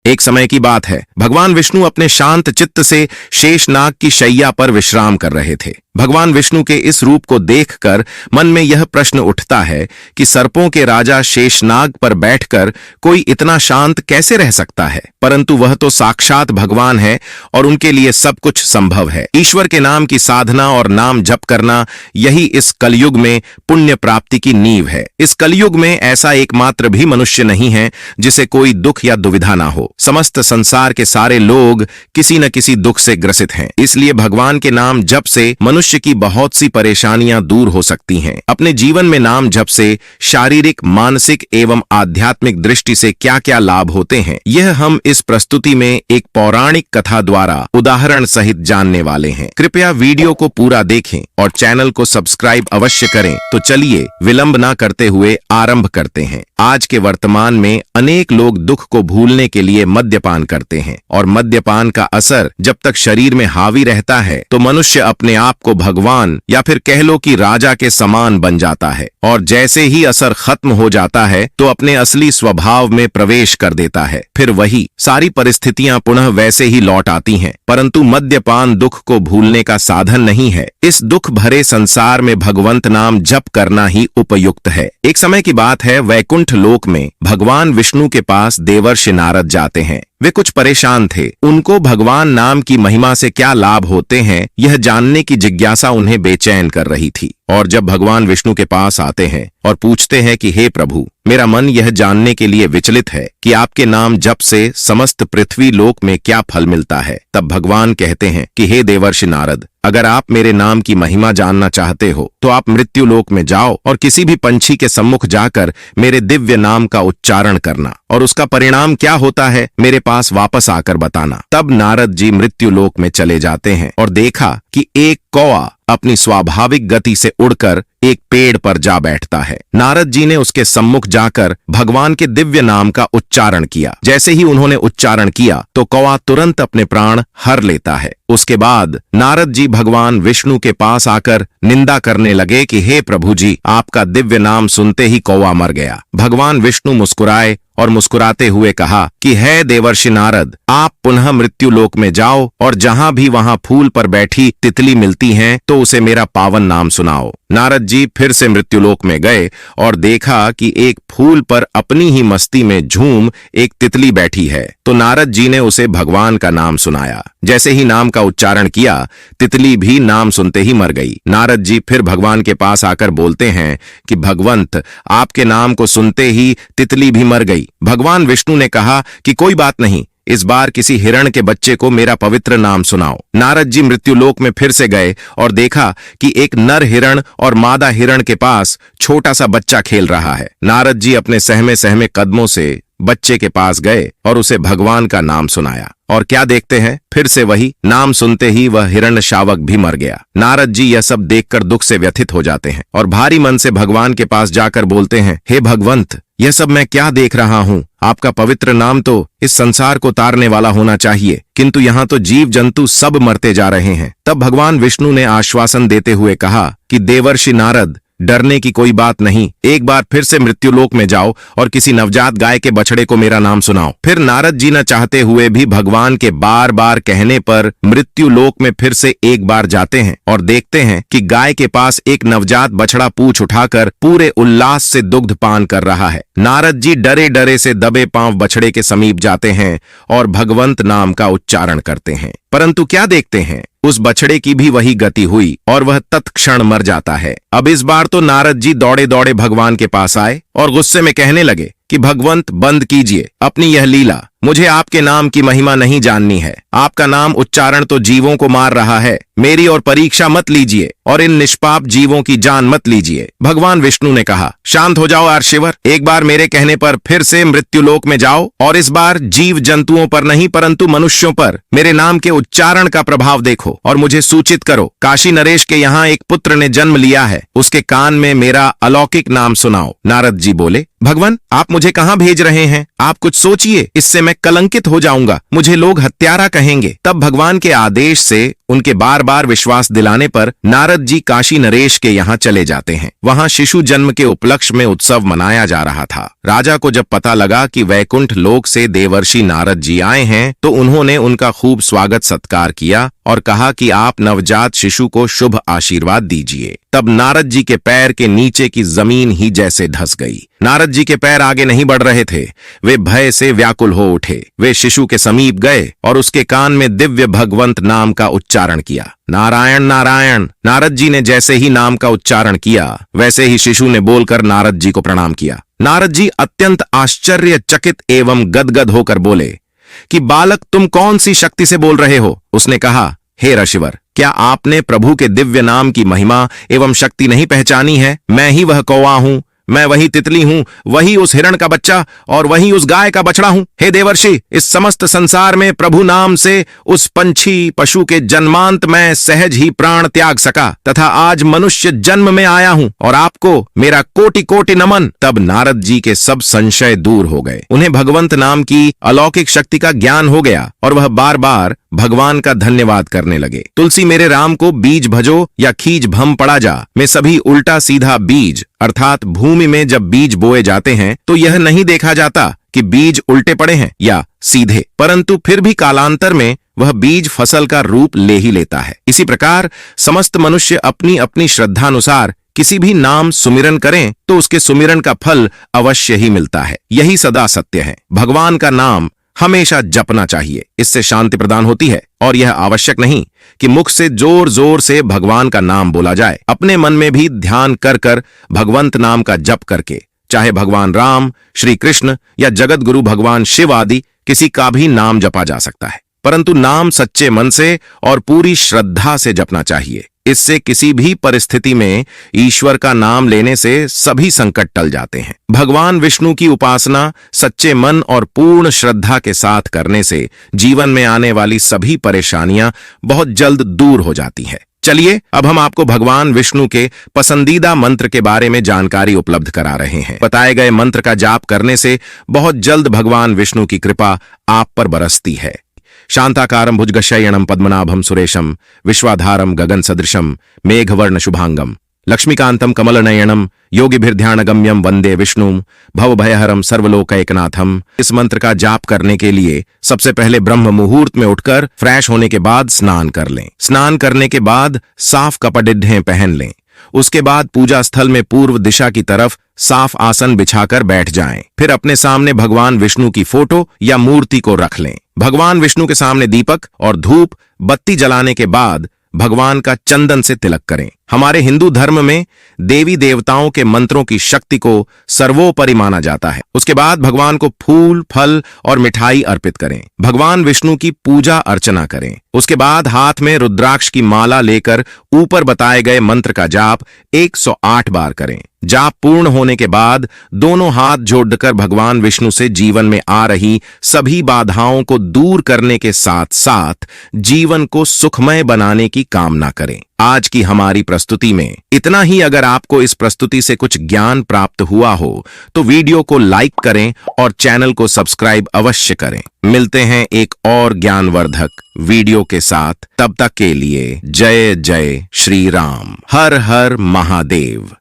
एक समय की बात है, भगवान विष्णु अपने शांत चित्त से शेषनाग की शैया पर विश्राम कर रहे थे। भगवान विष्णु के इस रूप को देखकर मन में यह प्रश्न उठता है कि सर्पों के राजा शेषनाग पर बैठकर कोई इतना शांत कैसे रह सकता है। परंतु वह तो साक्षात भगवान है और उनके लिए सब कुछ संभव है। ईश्वर के नाम की साधना और नाम जप करना, यही इस कलयुग में पुण्य प्राप्ति की नींव है। इस कलयुग में ऐसा एकमात्र भी मनुष्य नहीं है जिसे कोई दुख या दुविधा ना हो। समस्त संसार के सारे लोग किसी न किसी दुख से ग्रसित हैं। इसलिए भगवान के नाम जप से मनुष्य की बहुत सी परेशानियां दूर हो सकती हैं। अपने जीवन में नाम जप से शारीरिक, मानसिक एवं आध्यात्मिक दृष्टि से क्या क्या लाभ होते हैं, यह हम इस प्रस्तुति में एक पौराणिक कथा द्वारा उदाहरण सहित जानने वाले हैं। कृपया वीडियो को पूरा देखें और चैनल को सब्सक्राइब अवश्य करें। तो चलिए विलंब न करते हुए आरंभ करते हैं। आज के वर्तमान में अनेक लोग दुख को भूलने के लिए मद्यपान करते हैं और मद्यपान का असर जब तक शरीर में हावी रहता है तो मनुष्य अपने आप को भगवान या फिर कह लो कि राजा के समान बन जाता है, और जैसे ही असर खत्म हो जाता है तो अपने असली स्वभाव में प्रवेश कर देता है। फिर वही सारी परिस्थितियां पुनः वैसे ही लौट आती हैं। परंतु मद्यपान दुख को भूलने का साधन नहीं है। इस दुख भरे संसार में भगवंत नाम जप करना ही उपयुक्त है। एक समय की बात है, वैकुंठ लोक में भगवान विष्णु के पास देवर्षि नारद जाते हैं। वे कुछ परेशान थे। उनको भगवान नाम की महिमा से क्या लाभ होते हैं, यह जानने की जिज्ञासा उन्हें बेचैन कर रही थी। और जब भगवान विष्णु के पास आते हैं और पूछते हैं कि हे प्रभु, मेरा मन यह जानने के लिए विचलित है कि आपके नाम जप से समस्त पृथ्वी लोक में क्या फल मिलता है, तब भगवान कहते हैं कि हे देवर्षि नारद, अगर आप मेरे नाम की महिमा जानना चाहते हो तो आप मृत्यु लोक में जाओ और किसी भी पंछी के सम्मुख जाकर मेरे दिव्य नाम का उच्चारण करना, और उसका परिणाम क्या होता है मेरे पास वापस आकर बताना। तब नारद जी मृत्यु लोक में चले जाते हैं और देखा कि एक कौआ अपनी स्वाभाविक गति से उड़कर एक पेड़ पर जा बैठता है। नारद जी ने उसके सम्मुख जाकर भगवान के दिव्य नाम का उच्चारण किया। जैसे ही उन्होंने उच्चारण किया तो कौआ तुरंत अपने प्राण हर लेता है। उसके बाद नारद जी भगवान विष्णु के पास आकर निंदा करने लगे कि हे प्रभु जी, आपका दिव्य नाम सुनते ही कौआ मर गया। भगवान विष्णु मुस्कुराए और मुस्कुराते हुए कहा कि हे देवर्षि नारद, आप पुनः मृत्यु लोक में जाओ और जहां भी वहां फूल पर बैठी तितली मिलती हैं तो उसे मेरा पावन नाम सुनाओ। नारद जी फिर से मृत्युलोक में गए और देखा कि एक फूल पर अपनी ही मस्ती में झूम एक तितली बैठी है। तो नारद जी ने उसे भगवान का नाम सुनाया। जैसे ही नाम का उच्चारण किया, तितली भी नाम सुनते ही मर गई। नारद जी फिर भगवान के पास आकर बोलते हैं कि भगवंत, आपके नाम को सुनते ही तितली भी मर गई। भगवान विष्णु ने कहा कि कोई बात नहीं, इस बार किसी हिरण के बच्चे को मेरा पवित्र नाम सुनाओ। नारद जी मृत्युलोक में फिर से गए और देखा कि एक नर हिरण और मादा हिरण के पास छोटा सा बच्चा खेल रहा है। नारद जी अपने सहमे सहमे कदमों से बच्चे के पास गए और उसे भगवान का नाम सुनाया, और क्या देखते हैं, फिर से वही नाम सुनते ही वह हिरण्य शावक भी मर गया। नारद जी यह सब देखकर दुख से व्यथित हो जाते हैं और भारी मन से भगवान के पास जाकर बोलते हैं, हे भगवंत, यह सब मैं क्या देख रहा हूँ? आपका पवित्र नाम तो इस संसार को तारने वाला होना चाहिए, किंतु यहाँ तो जीव जंतु सब मरते जा रहे हैं। तब भगवान विष्णु ने आश्वासन देते हुए कहा कि देवर्षि नारद, डरने की कोई बात नहीं, एक बार फिर से मृत्युलोक में जाओ और किसी नवजात गाय के बछड़े को मेरा नाम सुनाओ। फिर नारद जी न चाहते हुए भी भगवान के बार बार कहने पर मृत्युलोक में फिर से एक बार जाते हैं और देखते हैं कि गाय के पास एक नवजात बछड़ा पूंछ उठाकर पूरे उल्लास से दुग्ध पान कर रहा है। नारद जी डरे डरे से दबे पांव बछड़े के समीप जाते हैं और भगवंत नाम का उच्चारण करते हैं। परंतु क्या देखते हैं, उस बछड़े की भी वही गति हुई और वह तत्क्षण मर जाता है। अब इस बार तो नारद जी दौड़े दौड़े भगवान के पास आए और गुस्से में कहने लगे कि भगवंत, बंद कीजिए अपनी यह लीला। मुझे आपके नाम की महिमा नहीं जाननी है। आपका नाम उच्चारण तो जीवों को मार रहा है। मेरी और परीक्षा मत लीजिए और इन निष्पाप जीवों की जान मत लीजिए। भगवान विष्णु ने कहा, शांत हो जाओ आर्षिवर, एक बार मेरे कहने पर फिर से मृत्युलोक में जाओ और इस बार जीव जंतुओं पर नहीं परंतु मनुष्यों पर मेरे नाम के उच्चारण का प्रभाव देखो और मुझे सूचित करो। काशी नरेश के यहाँ एक पुत्र ने जन्म लिया है, उसके कान में मेरा अलौकिक नाम सुनाओ। नारद जी बोले, भगवान, आप मुझे कहाँ भेज रहे हैं? आप कुछ सोचिए, इससे मैं कलंकित हो जाऊंगा, मुझे लोग हत्यारा कहेंगे। तब भगवान के आदेश से उनके बार बार विश्वास दिलाने पर नारद जी काशी नरेश के यहाँ चले जाते हैं। वहाँ शिशु जन्म के उपलक्ष्य में उत्सव मनाया जा रहा था। राजा को जब पता लगा कि वैकुंठ लोक से देवर्षि नारद जी आए हैं तो उन्होंने उनका खूब स्वागत सत्कार किया और कहा कि आप नवजात शिशु को शुभ आशीर्वाद दीजिए। तब नारद जी के पैर के नीचे की जमीन ही जैसे धंस गई। नारद जी के पैर आगे नहीं बढ़ रहे थे। वे भय से व्याकुल हो उठे। वे शिशु के समीप गए और उसके कान में दिव्य भगवंत नाम का उच्चारण किया। नारायण नारायण। नारद जी ने जैसे ही नाम का उच्चारण किया वैसे ही शिशु ने बोलकर नारद जी को प्रणाम किया। नारद जी अत्यंत आश्चर्यचकित एवं गदगद होकर बोले कि बालक, तुम कौन सी शक्ति से बोल रहे हो? उसने कहा, हे ऋषिवर, क्या आपने प्रभु के दिव्य नाम की महिमा एवं शक्ति नहीं पहचानी है? मैं ही वह कौवा हूं, मैं वही तितली हूं, वही उस हिरण का बच्चा और वही उस गाय का बछड़ा हूं। हे देवर्षि, इस समस्त संसार में प्रभु नाम से उस पंछी पशु के जन्मांत मैं सहज ही प्राण त्याग सका तथा आज मनुष्य जन्म में आया हूं और आपको मेरा कोटि कोटि नमन। तब नारद जी के सब संशय दूर हो गए। उन्हें भगवंत नाम की अलौकिक शक्ति का ज्ञान हो गया और वह बार बार भगवान का धन्यवाद करने लगे। तुलसी मेरे राम को बीज भजो या खींच भम पड़ा जा में सभी उल्टा सीधा बीज अर्थात भूमि में जब बीज बोए जाते हैं तो यह नहीं देखा जाता कि बीज उल्टे पड़े हैं या सीधे, परंतु फिर भी कालांतर में वह बीज फसल का रूप ले ही लेता है। इसी प्रकार समस्त मनुष्य अपनी अपनी श्रद्धानुसार किसी भी नाम सुमिरन करें तो उसके सुमिरन का फल अवश्य ही मिलता है। यही सदा सत्य है। भगवान का नाम हमेशा जपना चाहिए, इससे शांति प्रदान होती है और यह आवश्यक नहीं कि मुख से जोर जोर से भगवान का नाम बोला जाए। अपने मन में भी ध्यान कर कर भगवंत नाम का जप करके, चाहे भगवान राम, श्री कृष्ण या जगत गुरु भगवान शिव आदि किसी का भी नाम जपा जा सकता है, परंतु नाम सच्चे मन से और पूरी श्रद्धा से जपना चाहिए। इससे किसी भी परिस्थिति में ईश्वर का नाम लेने से सभी संकट टल जाते हैं। भगवान विष्णु की उपासना सच्चे मन और पूर्ण श्रद्धा के साथ करने से जीवन में आने वाली सभी परेशानियां बहुत जल्द दूर हो जाती है। चलिए अब हम आपको भगवान विष्णु के पसंदीदा मंत्र के बारे में जानकारी उपलब्ध करा रहे हैं। बताए गए मंत्र का जाप करने से बहुत जल्द भगवान विष्णु की कृपा आप पर बरसती है। शांताकारं भुजगशयनं पद्मनाभं सुरेशं विश्वाधारं गगन सदृशं मेघवर्ण शुभांगम लक्ष्मीकांतं कमलनयनं योगिभिर्ध्यानगम्यं वंदे विष्णुं भवभयहरं सर्वलोकैकनाथम। इस मंत्र का जाप करने के लिए सबसे पहले ब्रह्म मुहूर्त में उठकर फ्रेश होने के बाद स्नान कर लें। स्नान करने के बाद साफ कपड़े पहन लें। उसके बाद पूजा स्थल में पूर्व दिशा की तरफ साफ आसन बिछाकर बैठ जाएं। फिर अपने सामने भगवान विष्णु की फोटो या मूर्ति को रख लें। भगवान विष्णु के सामने दीपक और धूप बत्ती जलाने के बाद भगवान का चंदन से तिलक करें। हमारे हिंदू धर्म में देवी देवताओं के मंत्रों की शक्ति को सर्वोपरि माना जाता है। उसके बाद भगवान को फूल, फल और मिठाई अर्पित करें। भगवान विष्णु की पूजा अर्चना करें। उसके बाद हाथ में रुद्राक्ष की माला लेकर ऊपर बताए गए मंत्र का जाप 108 बार करें। जाप पूर्ण होने के बाद दोनों हाथ जोड़कर भगवान विष्णु से जीवन में आ रही सभी बाधाओं को दूर करने के साथ साथ जीवन को सुखमय बनाने की कामना करें। आज की हमारी प्रस्तुति में इतना ही। अगर आपको इस प्रस्तुति से कुछ ज्ञान प्राप्त हुआ हो तो वीडियो को लाइक करें और चैनल को सब्सक्राइब अवश्य करें। मिलते हैं एक और ज्ञानवर्धक वीडियो के साथ। तब तक के लिए जय जय श्री राम। हर हर महादेव।